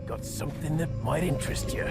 got something that might interest you.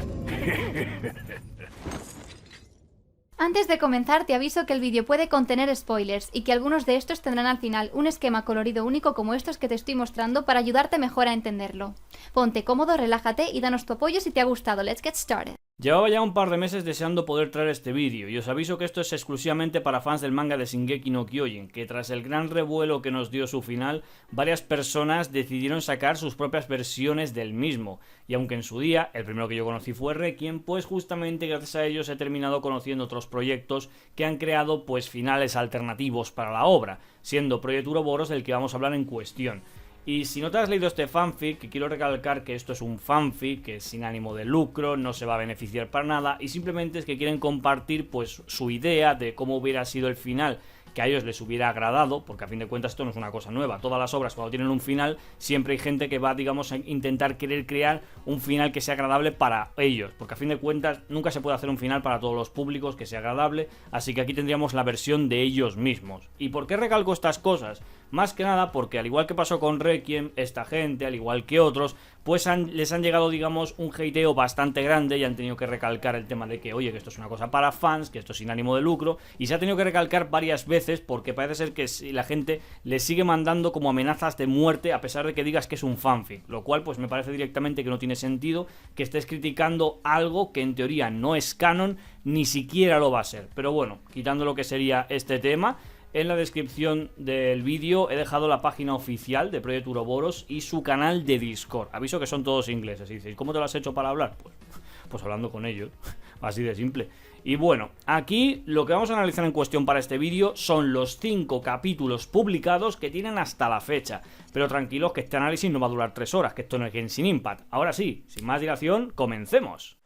Antes de comenzar te aviso que el vídeo puede contener spoilers y que algunos de estos tendrán al final un esquema colorido único como estos que te estoy mostrando para ayudarte mejor a entenderlo. Ponte cómodo, relájate y danos tu apoyo si te ha gustado. Let's get started. Llevaba ya un par de meses deseando poder traer este vídeo, y os aviso que esto es exclusivamente para fans del manga de Shingeki no Kyojin, que tras el gran revuelo que nos dio su final, varias personas decidieron sacar sus propias versiones del mismo, y aunque en su día, el primero que yo conocí fue Requiem, pues justamente gracias a ellos he terminado conociendo otros proyectos que han creado pues finales alternativos para la obra, siendo Project Uroboros del que vamos a hablar en cuestión. Y si no te has leído este fanfic, que quiero recalcar que esto es un fanfic, que es sin ánimo de lucro, no se va a beneficiar para nada, y simplemente es que quieren compartir pues su idea de cómo hubiera sido el final, que a ellos les hubiera agradado, porque a fin de cuentas esto no es una cosa nueva. Todas las obras cuando tienen un final, siempre hay gente que va, digamos, a intentar querer crear un final que sea agradable para ellos, porque a fin de cuentas nunca se puede hacer un final para todos los públicos que sea agradable, así que aquí tendríamos la versión de ellos mismos. ¿Y por qué recalco estas cosas? Más que nada porque al igual que pasó con Requiem, esta gente, al igual que otros, pues les han llegado, digamos, un hateo bastante grande y han tenido que recalcar el tema de que, oye, que esto es una cosa para fans, que esto es sin ánimo de lucro, y se ha tenido que recalcar varias veces porque parece ser que la gente le sigue mandando como amenazas de muerte a pesar de que digas que es un fanfic, lo cual pues me parece directamente que no tiene sentido que estés criticando algo que en teoría no es canon, ni siquiera lo va a ser. Pero bueno, quitando lo que sería este tema, en la descripción del vídeo he dejado la página oficial de Project Uroboros y su canal de Discord. Aviso que son todos ingleses. Y dices, ¿cómo te lo has hecho para hablar? Pues hablando con ellos. Así de simple. Y bueno, aquí lo que vamos a analizar en cuestión para este vídeo son los 5 capítulos publicados que tienen hasta la fecha. Pero tranquilos que este análisis no va a durar 3 horas, que esto no es Genshin Impact. Ahora sí, sin más dilación, comencemos.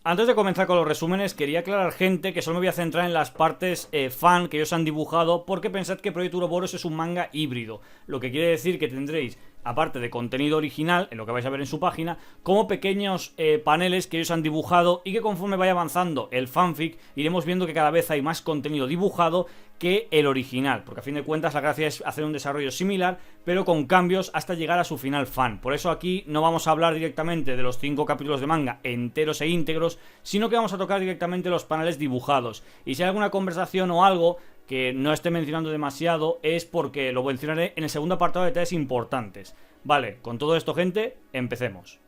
Antes de comenzar con los resúmenes, quería aclarar, gente, que solo me voy a centrar en las partes fan que ellos han dibujado, porque pensad que Project Uroboros es un manga híbrido, lo que quiere decir que tendréis, aparte de contenido original, en lo que vais a ver en su página, como pequeños paneles que ellos han dibujado y que conforme vaya avanzando el fanfic, iremos viendo que cada vez hay más contenido dibujado que el original, porque a fin de cuentas la gracia es hacer un desarrollo similar, pero con cambios hasta llegar a su final fan. Por eso aquí no vamos a hablar directamente de los 5 capítulos de manga enteros e íntegros, sino que vamos a tocar directamente los paneles dibujados. Y si hay alguna conversación o algo que no esté mencionando demasiado, es porque lo mencionaré en el segundo apartado de detalles importantes. Vale, con todo esto, gente, empecemos.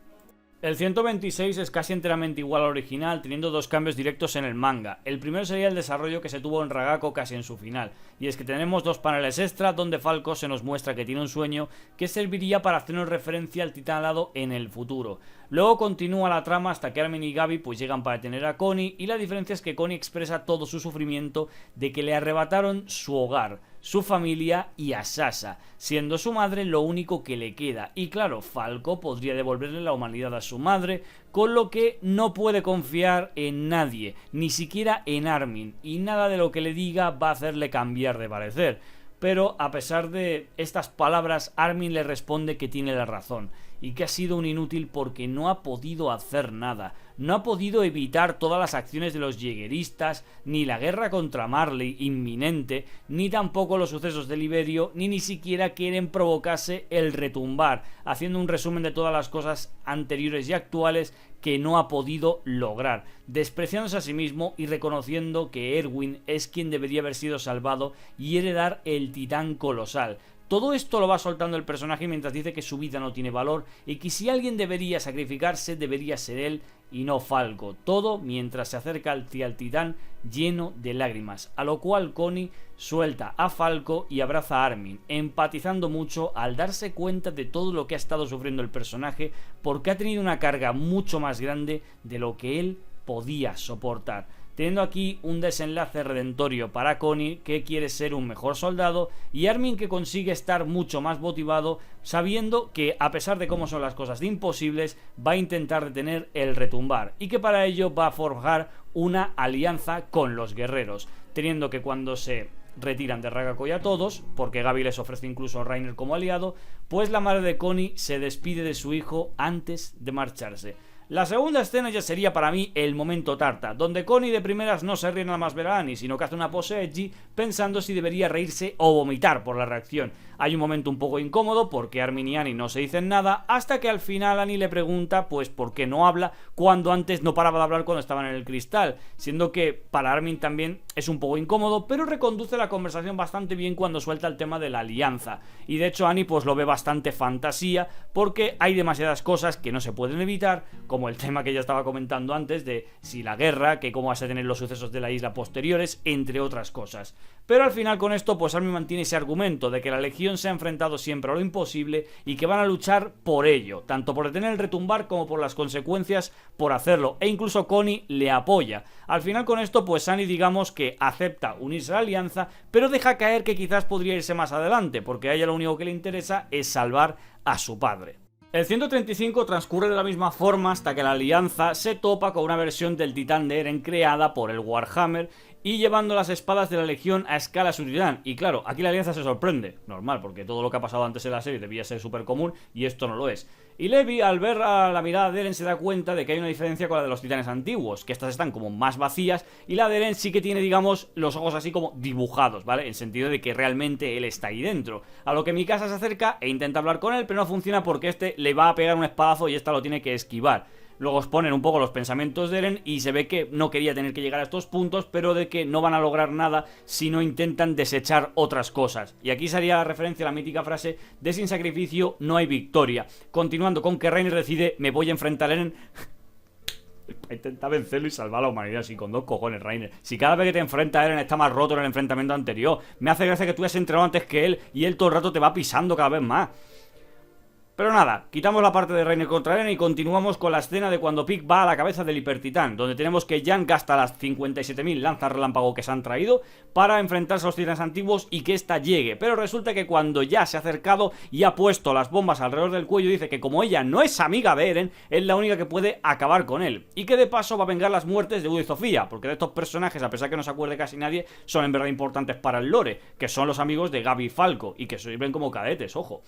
El 126 es casi enteramente igual al original, teniendo 2 cambios directos en el manga. El primero sería el desarrollo que se tuvo en Ragako casi en su final, y es que tenemos 2 paneles extra donde Falco se nos muestra que tiene un sueño que serviría para hacernos referencia al titán alado en el futuro. Luego continúa la trama hasta que Armin y Gaby pues llegan para detener a Connie, y la diferencia es que Connie expresa todo su sufrimiento de que le arrebataron su hogar, su familia y a Sasha, siendo su madre lo único que le queda. Y claro, Falco podría devolverle la humanidad a su madre, con lo que no puede confiar en nadie, ni siquiera en Armin, y nada de lo que le diga va a hacerle cambiar de parecer. Pero a pesar de estas palabras, Armin le responde que tiene la razón y que ha sido un inútil porque no ha podido hacer nada. No ha podido evitar todas las acciones de los jägeristas, ni la guerra contra Marley inminente, ni tampoco los sucesos de Liberio, ni siquiera quieren provocarse el retumbar, haciendo un resumen de todas las cosas anteriores y actuales que no ha podido lograr, despreciándose a sí mismo y reconociendo que Erwin es quien debería haber sido salvado y heredar el titán colosal. Todo esto lo va soltando el personaje mientras dice que su vida no tiene valor y que si alguien debería sacrificarse debería ser él y no Falco. Todo mientras se acerca hacia el titán lleno de lágrimas, a lo cual Connie suelta a Falco y abraza a Armin, empatizando mucho al darse cuenta de todo lo que ha estado sufriendo el personaje, porque ha tenido una carga mucho más grande de lo que él podía soportar, teniendo aquí un desenlace redentorio para Connie, que quiere ser un mejor soldado, y Armin, que consigue estar mucho más motivado, sabiendo que a pesar de cómo son las cosas de imposibles, va a intentar detener el retumbar, y que para ello va a forjar una alianza con los guerreros, teniendo que cuando se retiran de Ragako a todos, porque Gaby les ofrece incluso a Reiner como aliado, pues la madre de Connie se despide de su hijo antes de marcharse. La segunda escena ya sería para mí el momento tarta, donde Connie de primeras no se ríe nada más ver a Annie, sino que hace una pose edgy pensando si debería reírse o vomitar por la reacción. Hay un momento un poco incómodo porque Armin y Annie no se dicen nada, hasta que al final Annie le pregunta pues por qué no habla cuando antes no paraba de hablar cuando estaban en el cristal, siendo que para Armin también es un poco incómodo, pero reconduce la conversación bastante bien cuando suelta el tema de la alianza. Y de hecho Annie pues lo ve bastante fantasía porque hay demasiadas cosas que no se pueden evitar, como el tema que ya estaba comentando antes de si la guerra, que cómo vas a tener los sucesos de la isla posteriores, entre otras cosas. Pero al final con esto pues Armin mantiene ese argumento de que la Legión se ha enfrentado siempre a lo imposible y que van a luchar por ello, tanto por detener el retumbar como por las consecuencias por hacerlo, e incluso Connie le apoya. Al final con esto pues Annie digamos que acepta unirse a la alianza, pero deja caer que quizás podría irse más adelante, porque a ella lo único que le interesa es salvar a su padre. El 135 transcurre de la misma forma hasta que la alianza se topa con una versión del titán de Eren creada por el Warhammer y llevando las espadas de la Legión a escala su titán. Y claro, aquí la alianza se sorprende, normal, porque todo lo que ha pasado antes en la serie debía ser súper común y esto no lo es. Y Levi, al ver a la mirada de Eren, se da cuenta de que hay una diferencia con la de los titanes antiguos, que estas están como más vacías y la de Eren sí que tiene, digamos, los ojos así como dibujados, ¿vale? En sentido de que realmente él está ahí dentro. A lo que Mikasa se acerca e intenta hablar con él, pero no funciona porque este le va a pegar un espadazo y esta lo tiene que esquivar. Luego exponen un poco los pensamientos de Eren y se ve que no quería tener que llegar a estos puntos, pero de que no van a lograr nada si no intentan desechar otras cosas. Y aquí sería la referencia a la mítica frase de sin sacrificio no hay victoria. Continuando con que Reiner decide, me voy a enfrentar a Eren intenta vencerlo y salvar a la humanidad. Así con dos cojones, Reiner. Si cada vez que te enfrentas a Eren está más roto en el enfrentamiento anterior. Me hace gracia que tú hayas entrenado antes que él y él todo el rato te va pisando cada vez más. Pero nada, quitamos la parte de Reiner contra Eren y continuamos con la escena de cuando Pieck va a la cabeza del hipertitán, donde tenemos que Jan gasta las 57.000 lanzas relámpago que se han traído para enfrentarse a los titanes antiguos y que ésta llegue. Pero resulta que cuando ya se ha acercado y ha puesto las bombas alrededor del cuello, dice que como ella no es amiga de Eren, es la única que puede acabar con él. Y que de paso va a vengar las muertes de Udo y Sofía, porque de estos personajes, a pesar que no se acuerde casi nadie, son en verdad importantes para el lore, que son los amigos de Gabi y Falco, y que sirven como cadetes, ojo.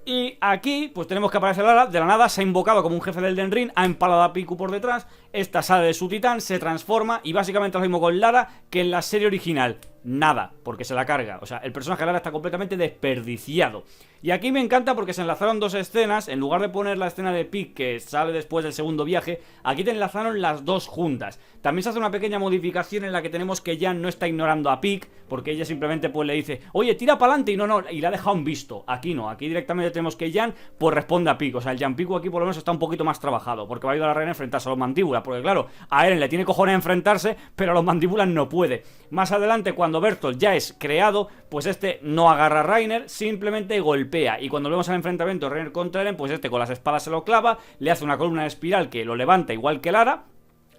Y aquí, pues tenemos que aparecer Lara, de la nada se ha invocado como un jefe del Elden Ring, ha empalado a Piku por detrás, esta sale de su titán, se transforma y básicamente lo mismo con Lara que en la serie original. Nada, porque se la carga. O sea, el personaje de Lara está completamente desperdiciado. Y aquí me encanta porque se enlazaron dos escenas. En lugar de poner la escena de Pieck que sale después del segundo viaje, aquí te enlazaron las dos juntas. También se hace una pequeña modificación en la que tenemos que Jan no está ignorando a Pieck, porque ella simplemente pues le dice, oye, tira para adelante, y no, y le ha dejado un visto. Aquí no, aquí directamente tenemos que Jan pues responde a Pieck. O sea, el Jan Piku aquí por lo menos está un poquito más trabajado, porque va a ayudar a Eren a enfrentarse a los mandíbulas. Porque claro, a Eren le tiene cojones a enfrentarse, pero a los mandíbulas no puede. Más adelante, cuando Bertolt ya es creado, pues este no agarra a Reiner, simplemente golpea. Y cuando vemos al enfrentamiento Reiner contra Eren, pues este con las espadas se lo clava, le hace una columna de espiral que lo levanta igual que Lara.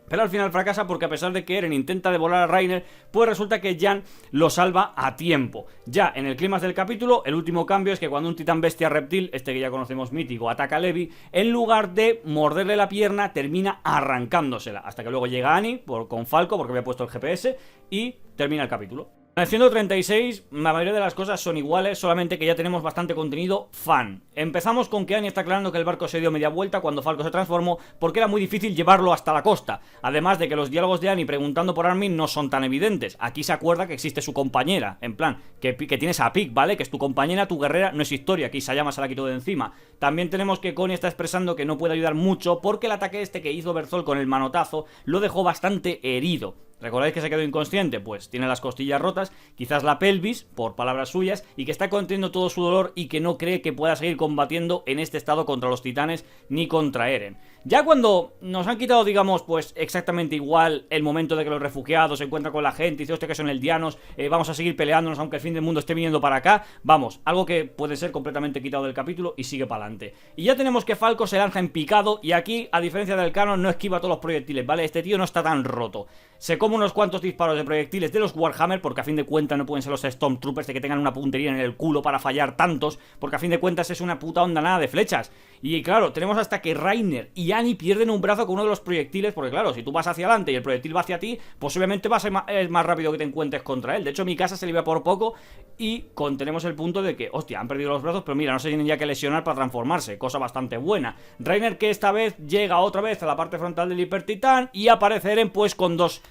Pero al final fracasa porque a pesar de que Eren intenta devorar a Reiner, pues resulta que Jan lo salva a tiempo. Ya en el clímax del capítulo, el último cambio es que cuando un titán bestia reptil, este que ya conocemos mítico, ataca a Levi, en lugar de morderle la pierna, termina arrancándosela. Hasta que luego llega Annie con Falco, porque había puesto el GPS, y termina el capítulo. En el 136, la mayoría de las cosas son iguales, solamente que ya tenemos bastante contenido fan. Empezamos con que Annie está aclarando que el barco se dio media vuelta cuando Falco se transformó, porque era muy difícil llevarlo hasta la costa. Además de que los diálogos de Annie preguntando por Armin no son tan evidentes. Aquí se acuerda que existe su compañera, en plan, que tienes a Pieck, ¿vale? Que es tu compañera, tu guerrera, no es historia, aquí Sayama se la quitó de encima. También tenemos que Connie está expresando que no puede ayudar mucho porque el ataque este que hizo Bertolt con el manotazo lo dejó bastante herido. ¿Recordáis que se quedó inconsciente? Pues tiene las costillas rotas, quizás la pelvis, por palabras suyas, y que está conteniendo todo su dolor y que no cree que pueda seguir combatiendo en este estado contra los titanes ni contra Eren. Ya cuando nos han quitado, digamos, pues exactamente igual el momento de que los refugiados se encuentran con la gente y dice, hostia, que son eldianos, vamos a seguir peleándonos aunque el fin del mundo esté viniendo para acá, vamos, algo que puede ser completamente quitado del capítulo y sigue para adelante. Y ya tenemos que Falco se lanza en picado y aquí, a diferencia del canon, no esquiva todos los proyectiles, ¿vale? Este tío no está tan roto. se come unos cuantos disparos de proyectiles de los Warhammer, porque a fin de cuentas no pueden ser los Stormtroopers de que tengan una puntería en el culo para fallar tantos, porque a fin de cuentas es una puta onda nada de flechas. Y claro, tenemos hasta que Reiner y Annie pierden un brazo con uno de los proyectiles, porque claro, si tú vas hacia adelante y el proyectil va hacia ti, pues obviamente va a ser más rápido que te encuentres contra él. De hecho, mi casa se libra por poco y tenemos el punto de que, hostia, han perdido los brazos, pero mira, no se tienen ya que lesionar para transformarse, cosa bastante buena. Reiner, que esta vez llega otra vez a la parte frontal del Hiper Titán y aparece Eren pues con dos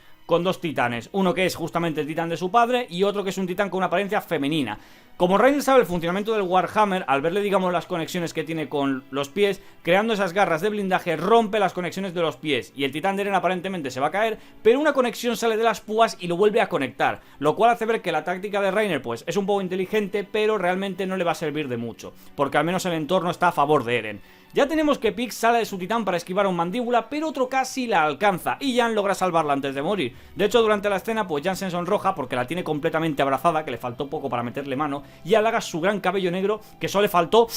titanes, uno que es justamente el titán de su padre y otro que es un titán con una apariencia femenina. Como Reiner sabe el funcionamiento del Warhammer, al verle, digamos, las conexiones que tiene con los pies, creando esas garras de blindaje, rompe las conexiones de los pies y el titán de Eren aparentemente se va a caer, pero una conexión sale de las púas y lo vuelve a conectar, lo cual hace ver que la táctica de Reiner pues es un poco inteligente, pero realmente no le va a servir de mucho, porque al menos el entorno está a favor de Eren. Ya tenemos que Pieck sale de su titán para esquivar a un mandíbula, pero otro casi la alcanza y Jan logra salvarla antes de morir. De hecho, durante la escena, pues Jan se sonroja porque la tiene completamente abrazada, que le faltó poco para meterle mano, y halaga su gran cabello negro, que solo le faltó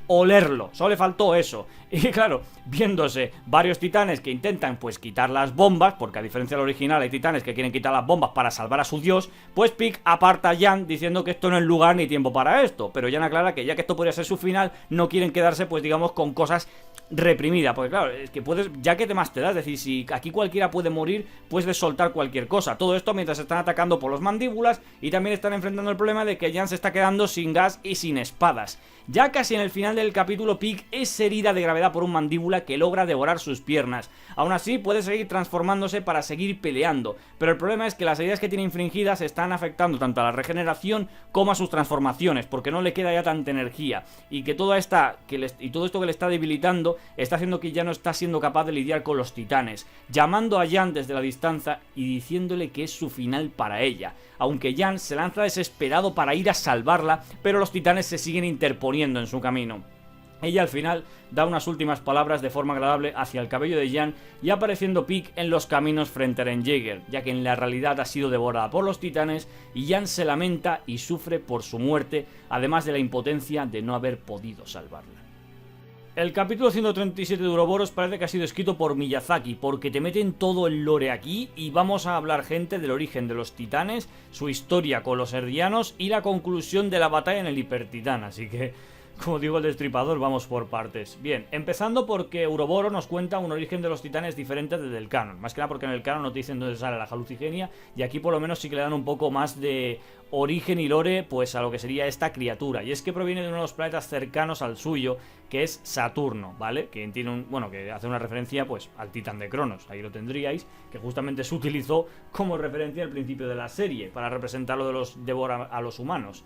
olerlo, solo le faltó eso. Y claro, viéndose varios titanes que intentan pues quitar las bombas, porque a diferencia del original hay titanes que quieren quitar las bombas para salvar a su dios, pues Pieck aparta a Jan diciendo que esto no es lugar ni tiempo para esto, pero Jan aclara que ya que esto podría ser su final, no quieren quedarse pues digamos con cosas reprimidas, porque claro, es que puedes, ya que te más te das, es decir, si aquí cualquiera puede morir, puedes soltar cualquier cosa, todo esto mientras se están atacando por los mandíbulas y también están enfrentando el problema de que Jan se está quedando sin gas y sin espadas. Ya casi en el final del capítulo, Pieck es herida de gravedad por un mandíbula que logra devorar sus piernas. Aún así, puede seguir transformándose para seguir peleando, pero el problema es que las heridas que tiene infringidas están afectando tanto a la regeneración como a sus transformaciones, porque no le queda ya tanta energía, y que todo esto que le está debilitando está haciendo que ya no está siendo capaz de lidiar con los titanes, llamando a Jan desde la distancia y diciéndole que es su final para ella, aunque Jan se lanza desesperado para ir a salvarla, pero los titanes se siguen interponiendo en su camino. Ella al final da unas últimas palabras de forma agradable hacia el cabello de Jan y apareciendo Pieck en los caminos frente a Eren Jaeger, ya que en la realidad ha sido devorada por los titanes y Jan se lamenta y sufre por su muerte, además de la impotencia de no haber podido salvarla. El capítulo 137 de Uroboros parece que ha sido escrito por Miyazaki, porque te meten todo el lore aquí y vamos a hablar, gente, del origen de los titanes, su historia con los erdianos y la conclusión de la batalla en el Hipertitán, así que, como digo el destripador, vamos por partes. Bien, empezando porque Uroboros nos cuenta un origen de los titanes diferente desde el canon, más que nada porque en el canon no te dicen dónde sale la Halucigenia y aquí por lo menos sí que le dan un poco más de origen y lore pues a lo que sería esta criatura, y es que proviene de uno de los planetas cercanos al suyo, que es Saturno, ¿vale? Que tiene que hace una referencia pues al titán de Cronos, ahí lo tendríais, que justamente se utilizó como referencia al principio de la serie para representar lo de los devora a los humanos.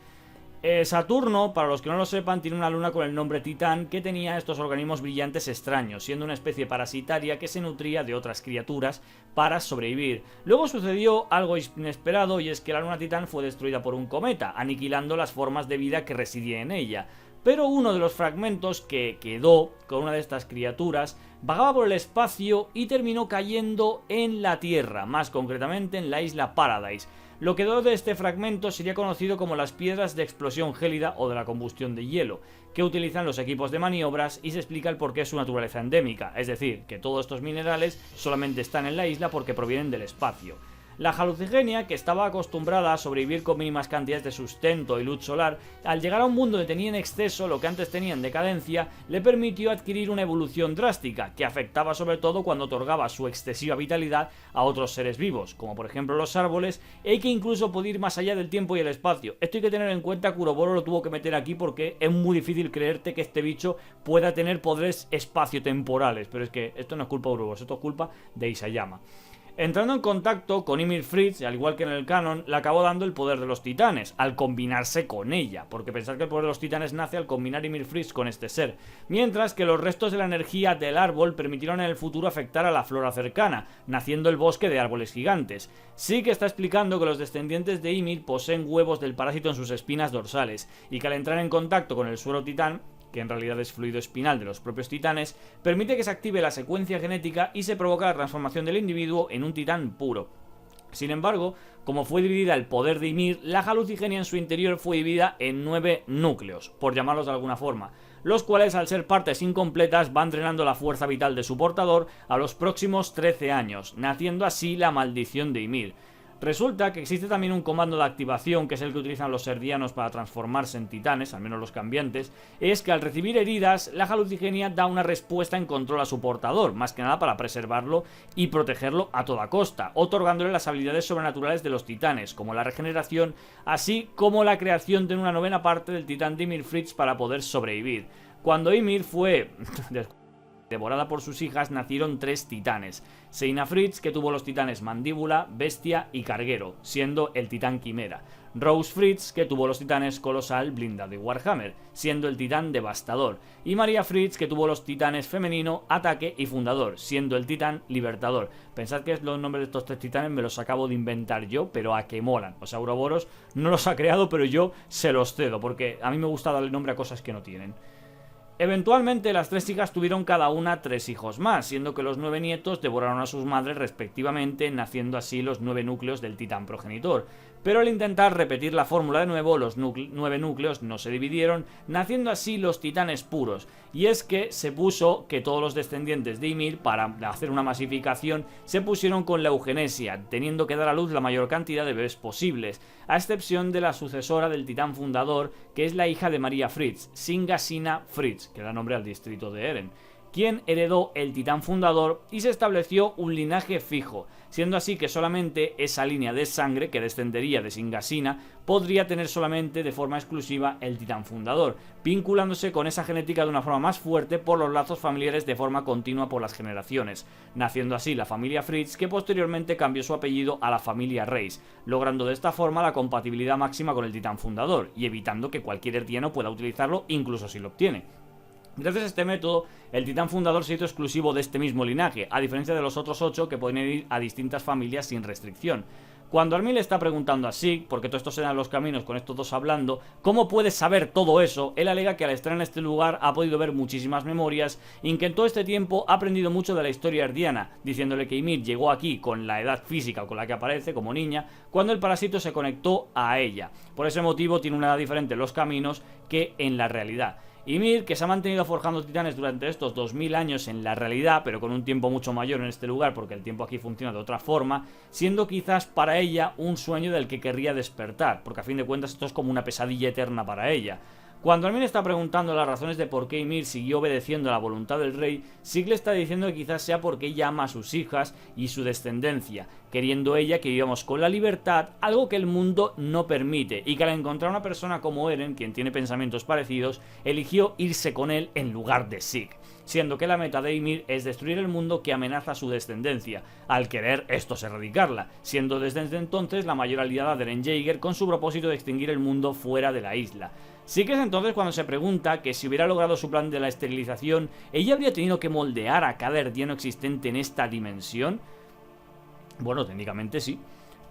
Saturno, para los que no lo sepan, tiene una luna con el nombre Titán que tenía estos organismos brillantes extraños, siendo una especie parasitaria que se nutría de otras criaturas para sobrevivir. Luego sucedió algo inesperado y es que la luna Titán fue destruida por un cometa, aniquilando las formas de vida que residían en ella. Pero uno de los fragmentos que quedó con una de estas criaturas vagaba por el espacio y terminó cayendo en la Tierra, más concretamente en la isla Paradise. Lo que quedó de este fragmento sería conocido como las piedras de explosión gélida o de la combustión de hielo, que utilizan los equipos de maniobras y se explica el porqué de su naturaleza endémica, es decir, que todos estos minerales solamente están en la isla porque provienen del espacio. La Halucigenia, que estaba acostumbrada a sobrevivir con mínimas cantidades de sustento y luz solar, al llegar a un mundo donde tenía en exceso lo que antes tenía en decadencia, le permitió adquirir una evolución drástica, que afectaba sobre todo cuando otorgaba su excesiva vitalidad a otros seres vivos, como por ejemplo los árboles, y que incluso podía ir más allá del tiempo y el espacio. Esto hay que tener en cuenta que Uroboros lo tuvo que meter aquí porque es muy difícil creerte que este bicho pueda tener poderes espaciotemporales, pero es que esto no es culpa de Uroboros, esto es culpa de Isayama. Entrando en contacto con Ymir Fritz, al igual que en el canon, le acabó dando el poder de los titanes, al combinarse con ella, porque pensad que el poder de los titanes nace al combinar Ymir Fritz con este ser, mientras que los restos de la energía del árbol permitieron en el futuro afectar a la flora cercana, naciendo el bosque de árboles gigantes. Sí que está explicando que los descendientes de Ymir poseen huevos del parásito en sus espinas dorsales, y que al entrar en contacto con el suero titán, que en realidad es fluido espinal de los propios titanes, permite que se active la secuencia genética y se provoca la transformación del individuo en un titán puro. Sin embargo, como fue dividida el poder de Ymir, la Halucigenia en su interior fue dividida en 9 núcleos, por llamarlos de alguna forma, los cuales al ser partes incompletas van drenando la fuerza vital de su portador a los próximos 13 años, naciendo así la maldición de Ymir. Resulta que existe también un comando de activación, que es el que utilizan los serdianos para transformarse en titanes, al menos los cambiantes, es que al recibir heridas, la Halucigenia da una respuesta en control a su portador, más que nada para preservarlo y protegerlo a toda costa, otorgándole las habilidades sobrenaturales de los titanes, como la regeneración, así como la creación de una 9ª parte del titán de Ymir Fritz para poder sobrevivir. Cuando Ymir fue devorada por sus hijas, nacieron 3 titanes: Seina Fritz, que tuvo los titanes Mandíbula, Bestia y Carguero, siendo el titán Quimera; Rose Fritz, que tuvo los titanes Colosal, Blindado y Warhammer, siendo el titán Devastador; y María Fritz, que tuvo los titanes Femenino, Ataque y Fundador, siendo el titán Libertador. Pensad que los nombres de estos 3 titanes me los acabo de inventar yo, pero a que molan. O sea, Ouroboros no los ha creado, pero yo se los cedo, porque a mí me gusta darle nombre a cosas que no tienen. Eventualmente las 3 hijas tuvieron cada una 3 hijos más, siendo que los 9 nietos devoraron a sus madres respectivamente, naciendo así los 9 núcleos del titán progenitor. Pero al intentar repetir la fórmula de nuevo, los 9 núcleos no se dividieron, naciendo así los titanes puros. Y es que se puso que todos los descendientes de Ymir, para hacer una masificación, se pusieron con la eugenesia, teniendo que dar a luz la mayor cantidad de bebés posibles, a excepción de la sucesora del titán fundador, que es la hija de María Fritz, Singasina Fritz, que da nombre al distrito de Eren, quien heredó el titán fundador y se estableció un linaje fijo, siendo así que solamente esa línea de sangre que descendería de Singasina podría tener solamente de forma exclusiva el titán fundador, vinculándose con esa genética de una forma más fuerte por los lazos familiares de forma continua por las generaciones, naciendo así la familia Fritz, que posteriormente cambió su apellido a la familia Reis, logrando de esta forma la compatibilidad máxima con el titán fundador y evitando que cualquier herdiano pueda utilizarlo incluso si lo obtiene. Gracias a este método, el titán fundador se hizo exclusivo de este mismo linaje, a diferencia de los otros 8 que pueden ir a distintas familias sin restricción. Cuando Armin le está preguntando a Sig, porque todo esto se da en los caminos con estos dos hablando, ¿cómo puedes saber todo eso?, él alega que al estar en este lugar ha podido ver muchísimas memorias y que en todo este tiempo ha aprendido mucho de la historia herdiana, diciéndole que Ymir llegó aquí con la edad física con la que aparece, como niña, cuando el parásito se conectó a ella. Por ese motivo tiene una edad diferente en los caminos que en la realidad. Ymir, que se ha mantenido forjando titanes durante estos 2000 años en la realidad, pero con un tiempo mucho mayor en este lugar, porque el tiempo aquí funciona de otra forma, siendo quizás para ella un sueño del que querría despertar, porque a fin de cuentas esto es como una pesadilla eterna para ella. Cuando Armin está preguntando las razones de por qué Ymir siguió obedeciendo a la voluntad del rey, Sig le está diciendo que quizás sea porque ella ama a sus hijas y su descendencia, queriendo ella que vivamos con la libertad, algo que el mundo no permite, y que al encontrar una persona como Eren, quien tiene pensamientos parecidos, eligió irse con él en lugar de Sig, siendo que la meta de Ymir es destruir el mundo que amenaza a su descendencia, al querer estos erradicarla, siendo desde entonces la mayor aliada de Eren Jaeger con su propósito de extinguir el mundo fuera de la isla. Sí que es entonces cuando se pregunta que si hubiera logrado su plan de la esterilización, ¿ella habría tenido que moldear a cada herdiano existente en esta dimensión? Bueno, técnicamente sí.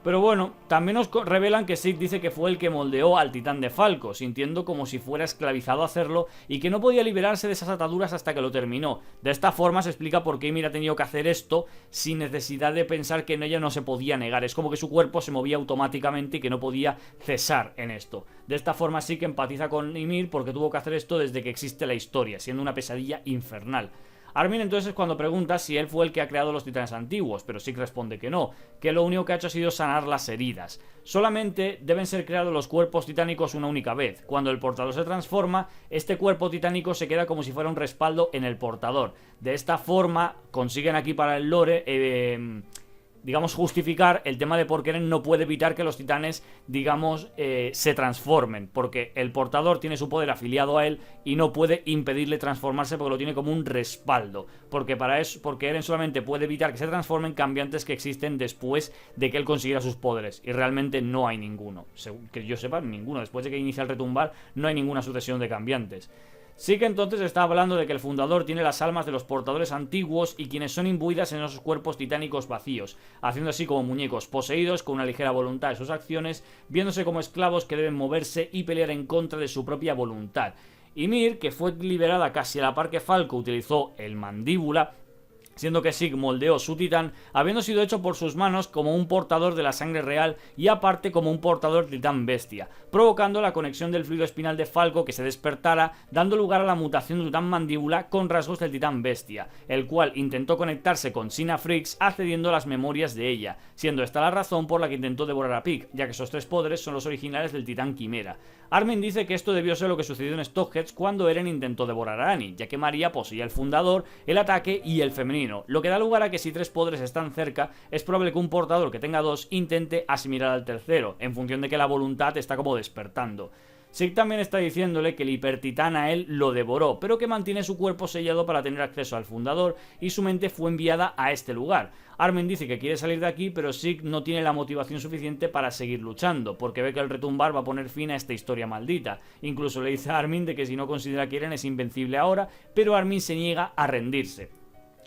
Pero bueno, también nos revelan que Sig dice que fue el que moldeó al titán de Falco, sintiendo como si fuera esclavizado a hacerlo y que no podía liberarse de esas ataduras hasta que lo terminó. De esta forma se explica por qué Ymir ha tenido que hacer esto sin necesidad de pensar que en ella no se podía negar. Es como que su cuerpo se movía automáticamente y que no podía cesar en esto. De esta forma sí que empatiza con Ymir porque tuvo que hacer esto desde que existe la historia, siendo una pesadilla infernal. Armin entonces es cuando pregunta si él fue el que ha creado los titanes antiguos, pero Sig responde que no, que lo único que ha hecho ha sido sanar las heridas. Solamente deben ser creados los cuerpos titánicos una única vez. Cuando el portador se transforma, este cuerpo titánico se queda como si fuera un respaldo en el portador. De esta forma consiguen aquí para el lore digamos, justificar el tema de por qué Eren no puede evitar que los titanes, digamos, se transformen, porque el portador tiene su poder afiliado a él y no puede impedirle transformarse porque lo tiene como un respaldo, porque Eren solamente puede evitar que se transformen cambiantes que existen después de que él consiguiera sus poderes, y realmente no hay ninguno, según que yo sepa, ninguno. Después de que inicia el retumbar no hay ninguna sucesión de cambiantes. Sí que entonces está hablando de que el fundador tiene las almas de los portadores antiguos y quienes son imbuidas en esos cuerpos titánicos vacíos, haciendo así como muñecos poseídos con una ligera voluntad de sus acciones, viéndose como esclavos que deben moverse y pelear en contra de su propia voluntad. Ymir, que fue liberada casi a la par que Falco utilizó el mandíbula, siendo que Zeke moldeó su titán habiendo sido hecho por sus manos como un portador de la sangre real y aparte como un portador de titán bestia, provocando la conexión del fluido espinal de Falco que se despertara, dando lugar a la mutación de titán mandíbula con rasgos del titán bestia, el cual intentó conectarse con Sina Freaks accediendo a las memorias de ella, siendo esta la razón por la que intentó devorar a Pig, ya que esos 3 poderes son los originales del titán quimera. Armin dice que esto debió ser lo que sucedió en Stockheads cuando Eren intentó devorar a Annie, ya que María poseía el fundador, el ataque y el femenino, lo que da lugar a que si 3 poderes están cerca, es probable que un portador que tenga 2 intente asimilar al tercero, en función de que la voluntad está como despertando. Zeke también está diciéndole que el hipertitán a él lo devoró, pero que mantiene su cuerpo sellado para tener acceso al fundador y su mente fue enviada a este lugar. Armin dice que quiere salir de aquí, pero Zeke no tiene la motivación suficiente para seguir luchando, porque ve que el retumbar va a poner fin a esta historia maldita. Incluso le dice a Armin de que si no considera que Eren es invencible ahora, pero Armin se niega a rendirse.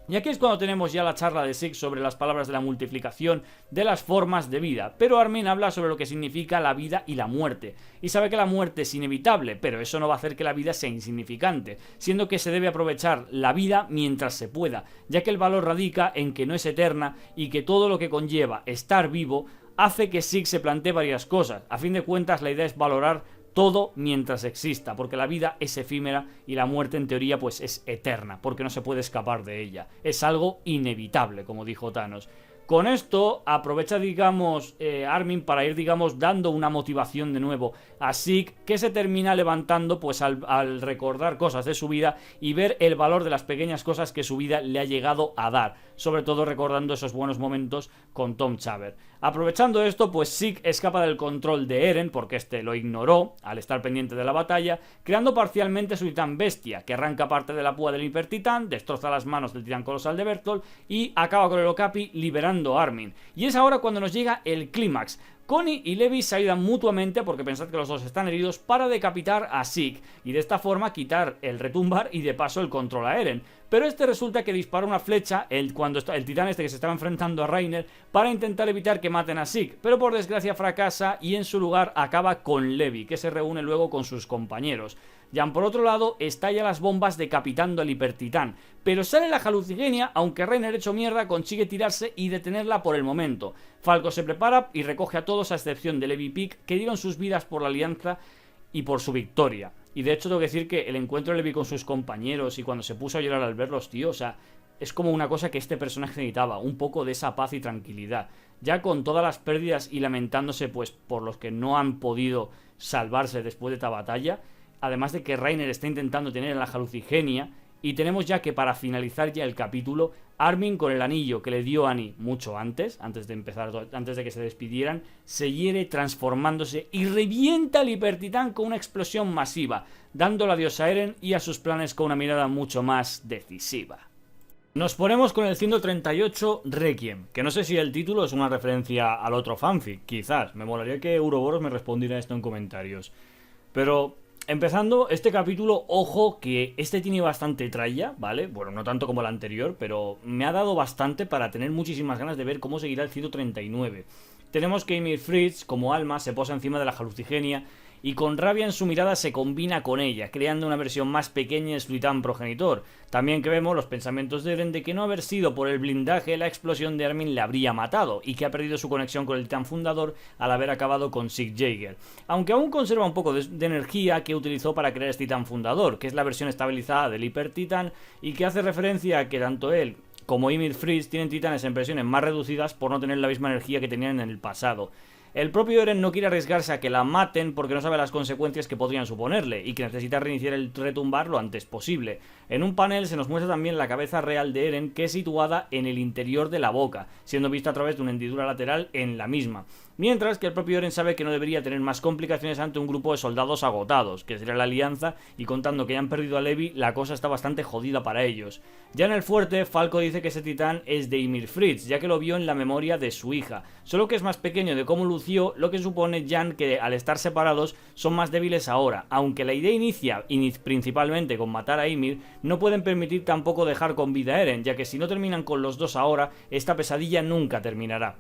Y aquí es cuando tenemos ya la charla de Zeke sobre las palabras de la multiplicación de las formas de vida, pero Armin habla sobre lo que significa la vida y la muerte, y sabe que la muerte es inevitable, pero eso no va a hacer que la vida sea insignificante, siendo que se debe aprovechar la vida mientras se pueda, ya que el valor radica en que no es eterna y que todo lo que conlleva estar vivo hace que Zeke se plantee varias cosas. A fin de cuentas, la idea es valorar todo mientras exista, porque la vida es efímera y la muerte en teoría pues es eterna, porque no se puede escapar de ella, es algo inevitable, como dijo Thanos. Con esto aprovecha, digamos, Armin para ir, digamos, dando una motivación de nuevo a Zeke, que se termina levantando pues al recordar cosas de su vida y ver el valor de las pequeñas cosas que su vida le ha llegado a dar, sobre todo recordando esos buenos momentos con Tom Chaver. Aprovechando esto, pues Zeke escapa del control de Eren, porque este lo ignoró al estar pendiente de la batalla, creando parcialmente su titán bestia, que arranca parte de la púa del hipertitán, destroza las manos del titán colosal de Bertolt y acaba con el Okapi liberando a Armin. Y es ahora cuando nos llega el clímax. Connie y Levi se ayudan mutuamente, porque pensad que los dos están heridos, para decapitar a Zeke y de esta forma quitar el retumbar y de paso el control a Eren. Pero este resulta que dispara una flecha cuando el titán este que se estaba enfrentando a Reiner para intentar evitar que maten a Zeke, pero por desgracia fracasa y en su lugar acaba con Levi, que se reúne luego con sus compañeros. Jan, por otro lado, estalla las bombas decapitando al hipertitán, pero sale la Halucigenia, aunque Reiner hecho mierda consigue tirarse y detenerla por el momento. Falco se prepara y recoge a todos a excepción de Levi y Pig, que dieron sus vidas por la alianza y por su victoria. Y de hecho tengo que decir que el encuentro de Levi con sus compañeros y cuando se puso a llorar al verlos, tío, o sea, es como una cosa que este personaje necesitaba, un poco de esa paz y tranquilidad. Ya con todas las pérdidas y lamentándose pues por los que no han podido salvarse después de esta batalla, además de que Reiner está intentando tener a la Halucigenia, y tenemos ya que para finalizar ya el capítulo, Armin con el anillo que le dio Annie mucho antes de que se despidieran, se hiere transformándose y revienta al hipertitán con una explosión masiva, dándole adiós a Eren y a sus planes con una mirada mucho más decisiva. Nos ponemos con el 138 Requiem, que no sé si el título es una referencia al otro fanfic, quizás, me molaría que Uroboros me respondiera esto en comentarios. Pero empezando este capítulo, ojo que este tiene bastante tralla, ¿vale? Bueno, no tanto como el anterior, pero me ha dado bastante para tener muchísimas ganas de ver cómo seguirá el 139. Tenemos que Ymir Fritz, como alma, se posa encima de la Halucigenia y con rabia en su mirada se combina con ella, creando una versión más pequeña de su titán progenitor. También que vemos los pensamientos de Eren de que no haber sido por el blindaje, la explosión de Armin le habría matado, y que ha perdido su conexión con el titán fundador al haber acabado con Zeke Jaeger. Aunque aún conserva un poco de energía que utilizó para crear este titán fundador, que es la versión estabilizada del hipertitán, y que hace referencia a que tanto él como Ymir Fritz tienen titanes en versiones más reducidas por no tener la misma energía que tenían en el pasado. El propio Eren no quiere arriesgarse a que la maten porque no sabe las consecuencias que podrían suponerle y que necesita reiniciar el retumbar lo antes posible. En un panel se nos muestra también la cabeza real de Eren, que es situada en el interior de la boca, siendo vista a través de una hendidura lateral en la misma. Mientras que el propio Eren sabe que no debería tener más complicaciones ante un grupo de soldados agotados, que sería la alianza, y contando que ya han perdido a Levi, la cosa está bastante jodida para ellos. Ya en el fuerte, Falco dice que ese titán es de Ymir Fritz, ya que lo vio en la memoria de su hija, solo que es más pequeño de cómo lució, lo que supone Jan que al estar separados son más débiles ahora. Aunque la idea inicia principalmente con matar a Ymir, no pueden permitir tampoco dejar con vida a Eren, ya que si no terminan con los dos ahora, esta pesadilla nunca terminará.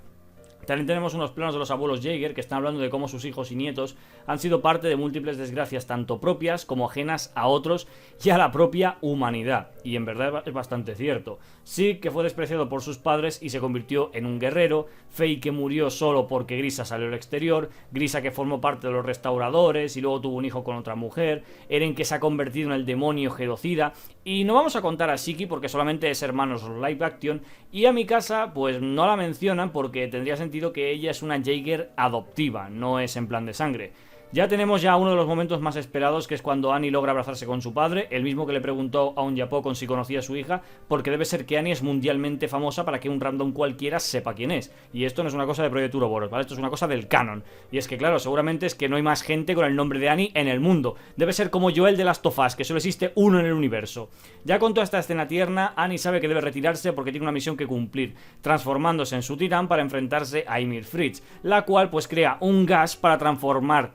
También tenemos unos planos de los abuelos Jaeger que están hablando de cómo sus hijos y nietos han sido parte de múltiples desgracias tanto propias como ajenas a otros y a la propia humanidad. Y en verdad es bastante cierto. Sig, que fue despreciado por sus padres y se convirtió en un guerrero, Faye, que murió solo porque Grisa salió al exterior, Grisa, que formó parte de los restauradores y luego tuvo un hijo con otra mujer, Eren, que se ha convertido en el demonio genocida, y no vamos a contar a Shiki porque solamente es hermanos live action, y a Mikasa pues no la mencionan porque tendría sentido que ella es una Jaeger adoptiva, no es en plan de sangre. Ya tenemos ya uno de los momentos más esperados, que es cuando Annie logra abrazarse con su padre, el mismo que le preguntó a un Japón si conocía a su hija, porque debe ser que Annie es mundialmente famosa para que un random cualquiera sepa quién es. Y esto no es una cosa de Project Uroboros, ¿vale? Esto es una cosa del canon. Y es que claro, seguramente es que no hay más gente con el nombre de Annie en el mundo. Debe ser como Joel de Last of Us, que solo existe uno en el universo. Ya con toda esta escena tierna, Annie sabe que debe retirarse porque tiene una misión que cumplir, transformándose en su titán para enfrentarse a Ymir Fritz, la cual pues crea un gas para transformar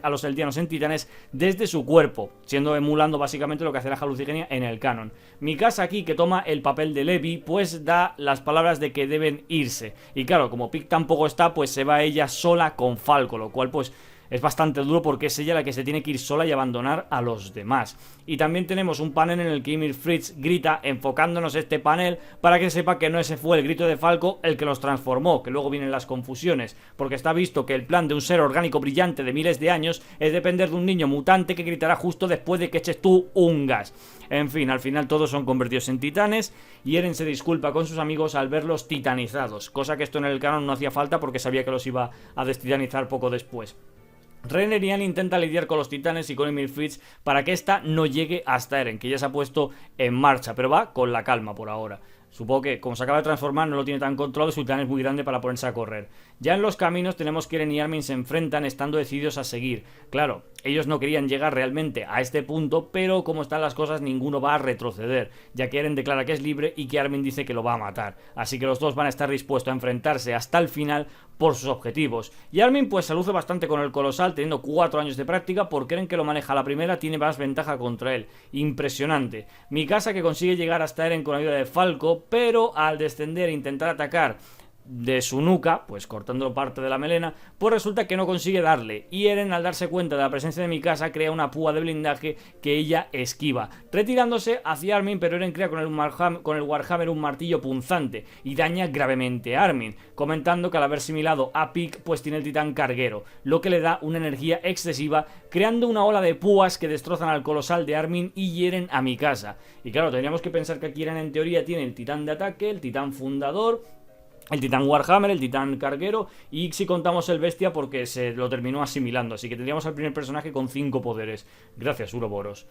a los eldianos en titanes desde su cuerpo, emulando básicamente lo que hace la Halucigenia en el canon. Mikasa aquí, que toma el papel de Levi, pues da las palabras de que deben irse. Y claro, como Pieck tampoco está, pues se va ella sola con Falco, lo cual pues es bastante duro porque es ella la que se tiene que ir sola y abandonar a los demás. Y también tenemos un panel en el que Ymir Fritz grita, enfocándonos este panel para que sepa que no ese fue el grito de Falco el que los transformó, que luego vienen las confusiones, porque está visto que el plan de un ser orgánico brillante de miles de años es depender de un niño mutante que gritará justo después de que eches tú un gas. En fin, al final todos son convertidos en titanes y Eren se disculpa con sus amigos al verlos titanizados, cosa que esto en el canon no hacía falta porque sabía que los iba a destitanizar poco después. Reiner y Annie intentan lidiar con los titanes y con Ymir Fritz para que esta no llegue hasta Eren, que ya se ha puesto en marcha, pero va con la calma por ahora. Supongo que como se acaba de transformar no lo tiene tan controlado y su titán es muy grande para ponerse a correr. Ya en los caminos tenemos que Eren y Armin se enfrentan estando decididos a seguir. Claro, ellos no querían llegar realmente a este punto, pero como están las cosas ninguno va a retroceder, ya que Eren declara que es libre y que Armin dice que lo va a matar. Así que los dos van a estar dispuestos a enfrentarse hasta el final por sus objetivos. Y Armin pues se luce bastante con el colosal, teniendo 4 años de práctica, porque Eren, que lo maneja a la primera, tiene más ventaja contra él. Impresionante. Mikasa, que consigue llegar hasta Eren con ayuda de Falco, pero al descender e intentar atacar de su nuca, pues cortando parte de la melena, pues resulta que no consigue darle, y Eren, al darse cuenta de la presencia de Mikasa, crea una púa de blindaje que ella esquiva, retirándose hacia Armin, pero Eren crea con el Warhammer un martillo punzante y daña gravemente a Armin, comentando que al haber similado a Pieck, pues tiene el titán carguero, lo que le da una energía excesiva, creando una ola de púas que destrozan al colosal de Armin y hieren a Mikasa. Y claro, tendríamos que pensar que aquí Eren en teoría tiene el titán de ataque, el titán fundador, el titán Warhammer, el titán carguero y si contamos el bestia porque se lo terminó asimilando, así que tendríamos al primer personaje con 5 poderes. Gracias, Uroboros.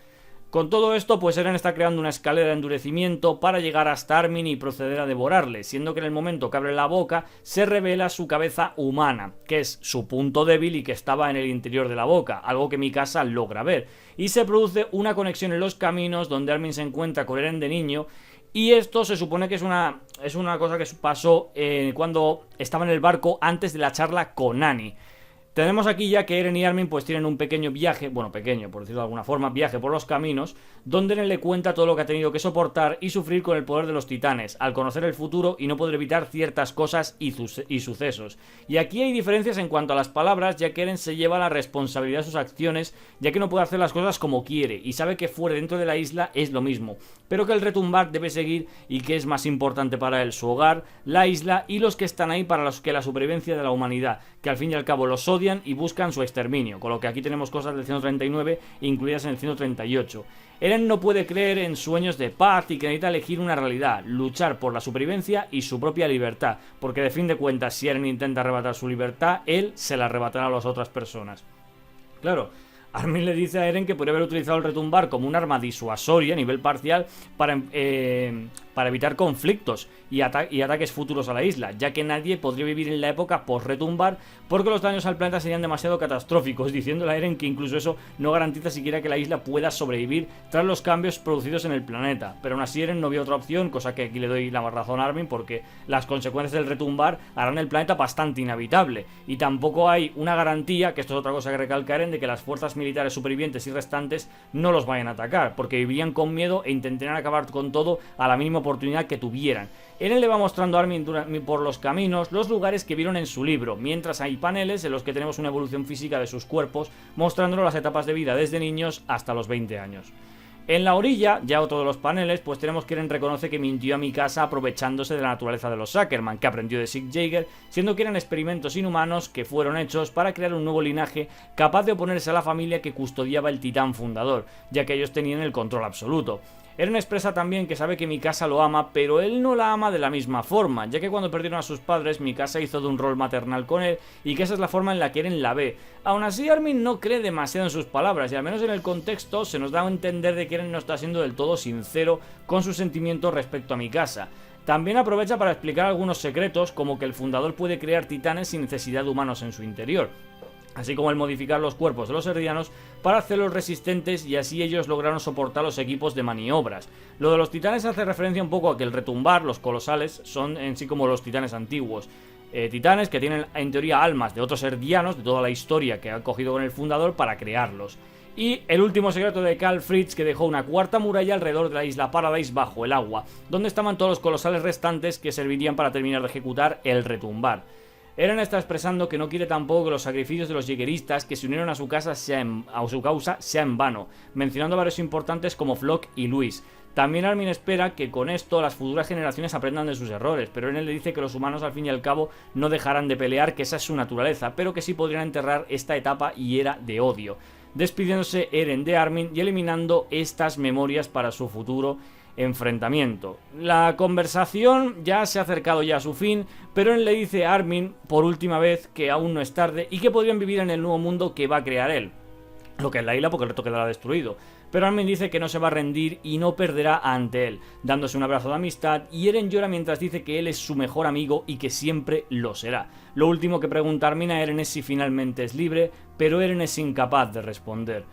Con todo esto, pues Eren está creando una escalera de endurecimiento para llegar hasta Armin y proceder a devorarle, siendo que en el momento que abre la boca se revela su cabeza humana, que es su punto débil y que estaba en el interior de la boca, algo que Mikasa logra ver, y se produce una conexión en los caminos donde Armin se encuentra con Eren de niño. Y esto se supone que es una cosa que pasó cuando estaba en el barco antes de la charla con Annie. Tenemos aquí ya que Eren y Armin pues tienen un pequeño viaje, bueno, pequeño por decirlo de alguna forma, viaje por los caminos, donde Eren le cuenta todo lo que ha tenido que soportar y sufrir con el poder de los titanes, al conocer el futuro y no poder evitar ciertas cosas y sucesos. Y aquí hay diferencias en cuanto a las palabras, ya que Eren se lleva la responsabilidad de sus acciones, ya que no puede hacer las cosas como quiere, y sabe que fuera dentro de la isla es lo mismo, pero que el retumbar debe seguir y que es más importante para él su hogar, la isla y los que están ahí para que la supervivencia de la humanidad, que al fin y al cabo los odian y buscan su exterminio, con lo que aquí tenemos cosas del 139 incluidas en el 138. Eren no puede creer en sueños de paz y que necesita elegir una realidad, luchar por la supervivencia y su propia libertad, porque de fin de cuentas si Eren intenta arrebatar su libertad, él se la arrebatará a las otras personas. Claro, Armin le dice a Eren que podría haber utilizado el retumbar como un arma disuasoria a nivel parcial para evitar conflictos y ataques futuros a la isla, ya que nadie podría vivir en la época post-retumbar porque los daños al planeta serían demasiado catastróficos, diciéndole a Eren que incluso eso no garantiza siquiera que la isla pueda sobrevivir tras los cambios producidos en el planeta. Pero aún así Eren no vio otra opción, cosa que aquí le doy la razón a Armin, porque las consecuencias del retumbar harán el planeta bastante inhabitable, y tampoco hay una garantía, que esto es otra cosa que recalca Eren, de que las fuerzas militares supervivientes y restantes no los vayan a atacar, porque vivirían con miedo e intentarían acabar con todo a la mínima oportunidad que tuvieran. Eren le va mostrando a Armin por los caminos los lugares que vieron en su libro, mientras hay paneles en los que tenemos una evolución física de sus cuerpos, mostrándonos las etapas de vida desde niños hasta los 20 años. En la orilla, ya otro de los paneles, pues tenemos que Eren reconoce que mintió a Mikasa aprovechándose de la naturaleza de los Ackerman, que aprendió de Sieg Jaeger, siendo que eran experimentos inhumanos que fueron hechos para crear un nuevo linaje capaz de oponerse a la familia que custodiaba el titán fundador, ya que ellos tenían el control absoluto. Eren expresa también que sabe que Mikasa lo ama, pero él no la ama de la misma forma, ya que cuando perdieron a sus padres, Mikasa hizo de un rol maternal con él, y que esa es la forma en la que Eren la ve. Aún así, Armin no cree demasiado en sus palabras, y al menos en el contexto se nos da a entender de que Eren no está siendo del todo sincero con sus sentimientos respecto a Mikasa. También aprovecha para explicar algunos secretos, como que el fundador puede crear titanes sin necesidad de humanos en su interior, así como el modificar los cuerpos de los Eldianos para hacerlos resistentes, y así ellos lograron soportar los equipos de maniobras. Lo de los titanes hace referencia un poco a que el retumbar, los colosales, son en sí como los titanes antiguos. Titanes que tienen en teoría almas de otros Eldianos, de toda la historia que ha cogido con el fundador para crearlos. Y el último secreto de Karl Fritz, que dejó una cuarta muralla alrededor de la isla Paradise bajo el agua, donde estaban todos los colosales restantes que servirían para terminar de ejecutar el retumbar. Eren está expresando que no quiere tampoco que los sacrificios de los jägeristas que se unieron a su causa sea en vano, mencionando varios importantes como Flock y Luis. También Armin espera que con esto las futuras generaciones aprendan de sus errores, pero Eren le dice que los humanos al fin y al cabo no dejarán de pelear, que esa es su naturaleza, pero que sí podrían enterrar esta etapa y era de odio, despidiéndose Eren de Armin y eliminando estas memorias para su futuro enfrentamiento. La conversación ya se ha acercado ya a su fin, pero él le dice a Armin por última vez que aún no es tarde y que podrían vivir en el nuevo mundo que va a crear él, lo que es la isla, porque el resto quedará destruido. Pero Armin dice que no se va a rendir y no perderá ante él, dándose un abrazo de amistad, y Eren llora mientras dice que él es su mejor amigo y que siempre lo será. Lo último que pregunta Armin a Eren es si finalmente es libre, pero Eren es incapaz de responder.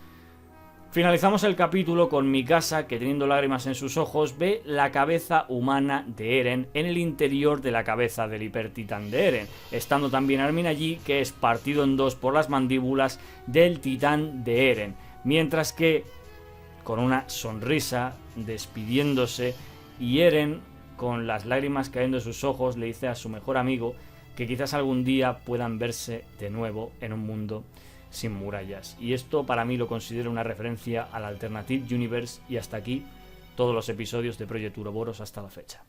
Finalizamos el capítulo con Mikasa, que teniendo lágrimas en sus ojos ve la cabeza humana de Eren en el interior de la cabeza del hipertitán de Eren, estando también Armin allí, que es partido en dos por las mandíbulas del titán de Eren, mientras que con una sonrisa despidiéndose, y Eren con las lágrimas cayendo de sus ojos le dice a su mejor amigo que quizás algún día puedan verse de nuevo en un mundo sin murallas. Y esto para mí lo considero una referencia al Alternative Universe. Y hasta aquí todos los episodios de Project Uroboros hasta la fecha.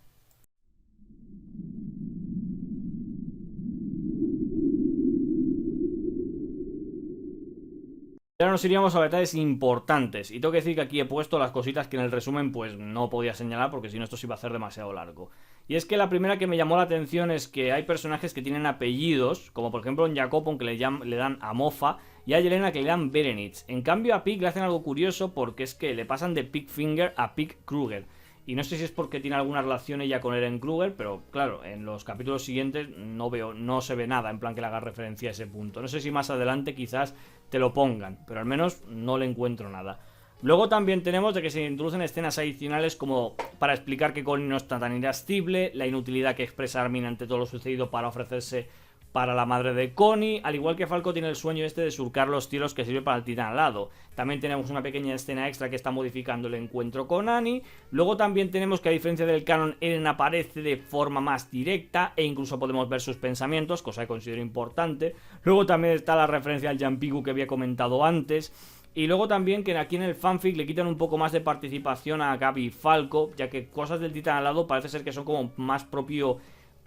Ahora nos iríamos a detalles importantes, y tengo que decir que aquí he puesto las cositas que en el resumen pues no podía señalar, porque si no esto se iba a hacer demasiado largo. Y es que la primera que me llamó la atención es que hay personajes que tienen apellidos, como por ejemplo en Jacopon, que le dan a Mofa, y a Yelena, que le dan Berenitz. En cambio a Pig le hacen algo curioso, porque es que le pasan de Pigfinger a Pig Kruger. Y no sé si es porque tiene alguna relación ella con Eren Kruger, pero claro, en los capítulos siguientes no se ve nada, en plan que le haga referencia a ese punto. No sé si más adelante quizás te lo pongan, pero al menos no le encuentro nada. Luego también tenemos de que se introducen escenas adicionales como para explicar que Connie no está tan irascible, la inutilidad que expresa Armin ante todo lo sucedido para ofrecerse para la madre de Connie, al igual que Falco tiene el sueño este de surcar los cielos que sirve para el titán alado. También tenemos una pequeña escena extra que está modificando el encuentro con Annie. Luego también tenemos que, a diferencia del canon, Eren aparece de forma más directa e incluso podemos ver sus pensamientos, cosa que considero importante. Luego también está la referencia al Jampigu que había comentado antes. Y luego también que aquí en el fanfic le quitan un poco más de participación a Gaby y Falco, ya que cosas del titán alado parece ser que son como más propio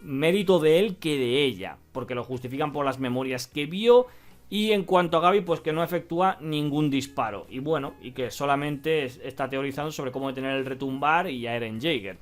mérito de él que de ella, porque lo justifican por las memorias que vio. Y en cuanto a Gaby, pues que no efectúa ningún disparo, y bueno, y que solamente está teorizando sobre cómo detener el retumbar y a Eren Jaeger.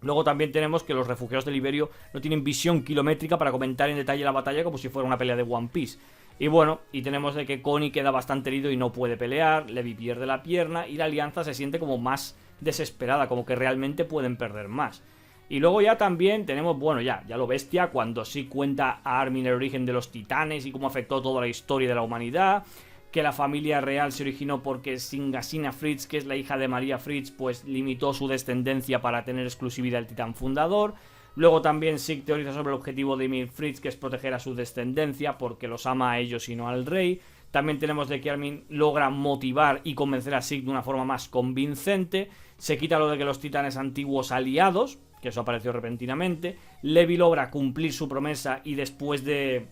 Luego también tenemos que los refugiados de Liberio no tienen visión kilométrica para comentar en detalle la batalla como si fuera una pelea de One Piece. Y bueno, y tenemos de que Connie queda bastante herido y no puede pelear, Levi pierde la pierna y la alianza se siente como más desesperada, como que realmente pueden perder más. Y luego ya también tenemos, bueno, ya lo bestia, cuando sí cuenta a Armin el origen de los titanes y cómo afectó toda la historia de la humanidad, que la familia real se originó porque Singasina Fritz, que es la hija de María Fritz, pues limitó su descendencia para tener exclusividad del titán fundador. Luego también Sig teoriza sobre el objetivo de Emil Fritz, que es proteger a su descendencia porque los ama a ellos y no al rey. También tenemos de que Armin logra motivar y convencer a Zeke de una forma más convincente. Se quita lo de que los titanes antiguos aliados, que eso apareció repentinamente. Levi logra cumplir su promesa y después de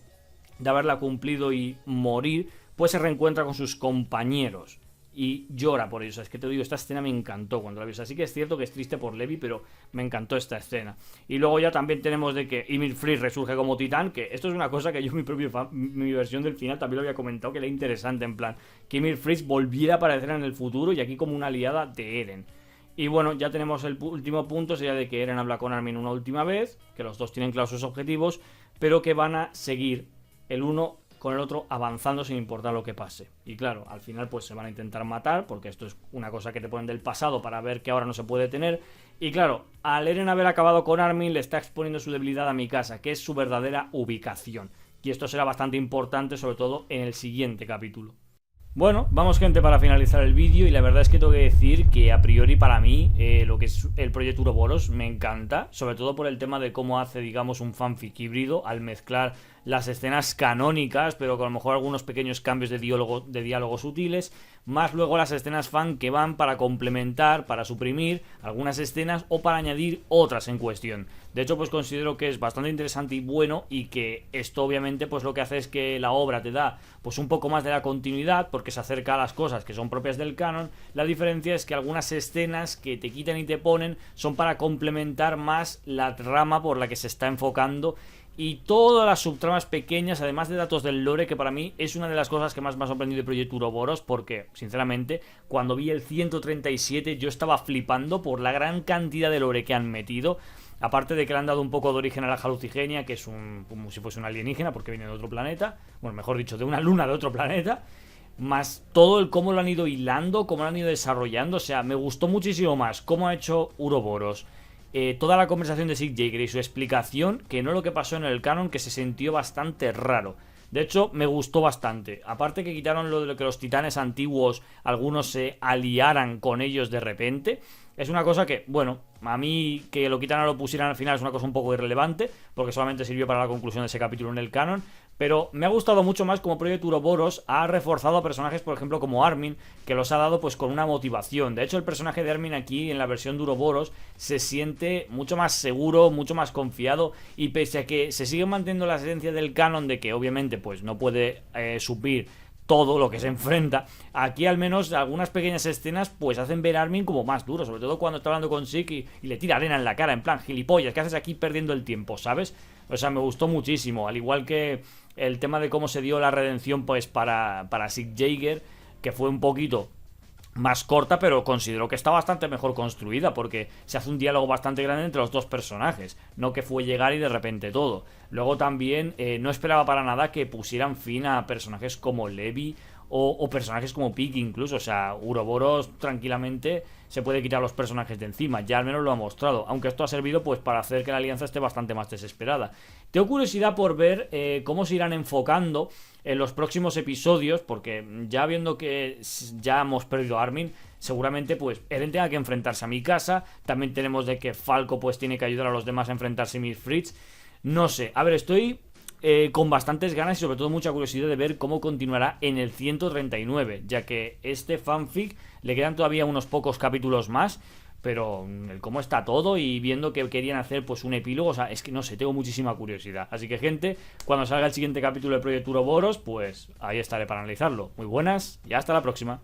haberla cumplido y morir, pues se reencuentra con sus compañeros y llora por eso. Es que te digo, esta escena me encantó cuando la vi. Así que es cierto que es triste por Levi, pero me encantó esta escena. Y luego ya también tenemos de que Ymir Fritz resurge como titán, que esto es una cosa que yo en mi versión del final también lo había comentado, que era interesante, en plan, que Ymir Fritz volviera a aparecer en el futuro y aquí como una aliada de Eren. Y bueno, ya tenemos el último punto, sería de que Eren habla con Armin una última vez, que los dos tienen claros sus objetivos, pero que van a seguir el uno con el otro avanzando sin importar lo que pase. Y claro, al final pues se van a intentar matar, porque esto es una cosa que te ponen del pasado para ver que ahora no se puede tener. Y claro, al Eren haber acabado con Armin le está exponiendo su debilidad a Mikasa, que es su verdadera ubicación. Y esto será bastante importante, sobre todo en el siguiente capítulo. Bueno, vamos gente para finalizar el vídeo, y la verdad es que tengo que decir que a priori para mí lo que es el proyecto Uroboros me encanta, sobre todo por el tema de cómo hace, digamos, un fanfic híbrido al mezclar las escenas canónicas, pero con a lo mejor algunos pequeños cambios de diálogos sutiles, más luego las escenas fan que van para complementar, para suprimir algunas escenas o para añadir otras en cuestión. De hecho, pues considero que es bastante interesante y bueno, y que esto obviamente pues lo que hace es que la obra te da pues un poco más de la continuidad, porque se acerca a las cosas que son propias del canon. La diferencia es que algunas escenas que te quitan y te ponen son para complementar más la trama por la que se está enfocando, y todas las subtramas pequeñas, además de datos del lore, que para mí es una de las cosas que más me ha sorprendido de Proyecto Uroboros, porque, sinceramente, cuando vi el 137 yo estaba flipando por la gran cantidad de lore que han metido. Aparte de que le han dado un poco de origen a la Halucigenia, que es como si fuese un alienígena, porque viene de otro planeta, bueno, mejor dicho, de una luna de otro planeta, más todo el cómo lo han ido hilando, cómo lo han ido desarrollando. O sea, me gustó muchísimo más cómo ha hecho Uroboros toda la conversación de Zeke Jaeger y su explicación, que no lo que pasó en el canon, que se sintió bastante raro. De hecho, me gustó bastante. Aparte que quitaron lo de que los titanes antiguos, algunos se aliaran con ellos de repente. Es una cosa que, bueno, a mí que lo quitaran o lo pusieran al final es una cosa un poco irrelevante, porque solamente sirvió para la conclusión de ese capítulo en el canon. Pero me ha gustado mucho más como Proyecto Uroboros ha reforzado a personajes, por ejemplo, como Armin, que los ha dado pues con una motivación. De hecho, el personaje de Armin aquí, en la versión de Uroboros, se siente mucho más seguro, mucho más confiado, y pese a que se sigue manteniendo la esencia del canon de que obviamente pues no puede suplir todo lo que se enfrenta, aquí al menos algunas pequeñas escenas pues hacen ver a Armin como más duro, sobre todo cuando está hablando con Zeke y le tira arena en la cara, en plan, gilipollas, ¿qué haces aquí perdiendo el tiempo? ¿Sabes? O sea, me gustó muchísimo, al igual que el tema de cómo se dio la redención pues para Zeke Jaeger, que fue un poquito más corta, pero considero que está bastante mejor construida, porque se hace un diálogo bastante grande entre los dos personajes, no que fue llegar y de repente todo. Luego también no esperaba para nada que pusieran fin a personajes como Levi o personajes como Pieck incluso. O sea, Uroboros tranquilamente se puede quitar los personajes de encima, ya al menos lo ha mostrado, aunque esto ha servido pues para hacer que la alianza esté bastante más desesperada. Tengo curiosidad por ver cómo se irán enfocando en los próximos episodios, porque ya viendo que ya hemos perdido a Armin, seguramente pues Eren tenga que enfrentarse a Mikasa. También tenemos de que Falco pues tiene que ayudar a los demás a enfrentarse a Ymir Fritz. No sé, a ver, estoy con bastantes ganas y sobre todo mucha curiosidad de ver cómo continuará en el 139, ya que este fanfic le quedan todavía unos pocos capítulos más, pero el cómo está todo y viendo que querían hacer pues un epílogo, o sea, es que no sé, tengo muchísima curiosidad. Así que gente, cuando salga el siguiente capítulo de Proyecto Uroboros, pues ahí estaré para analizarlo. Muy buenas y hasta la próxima.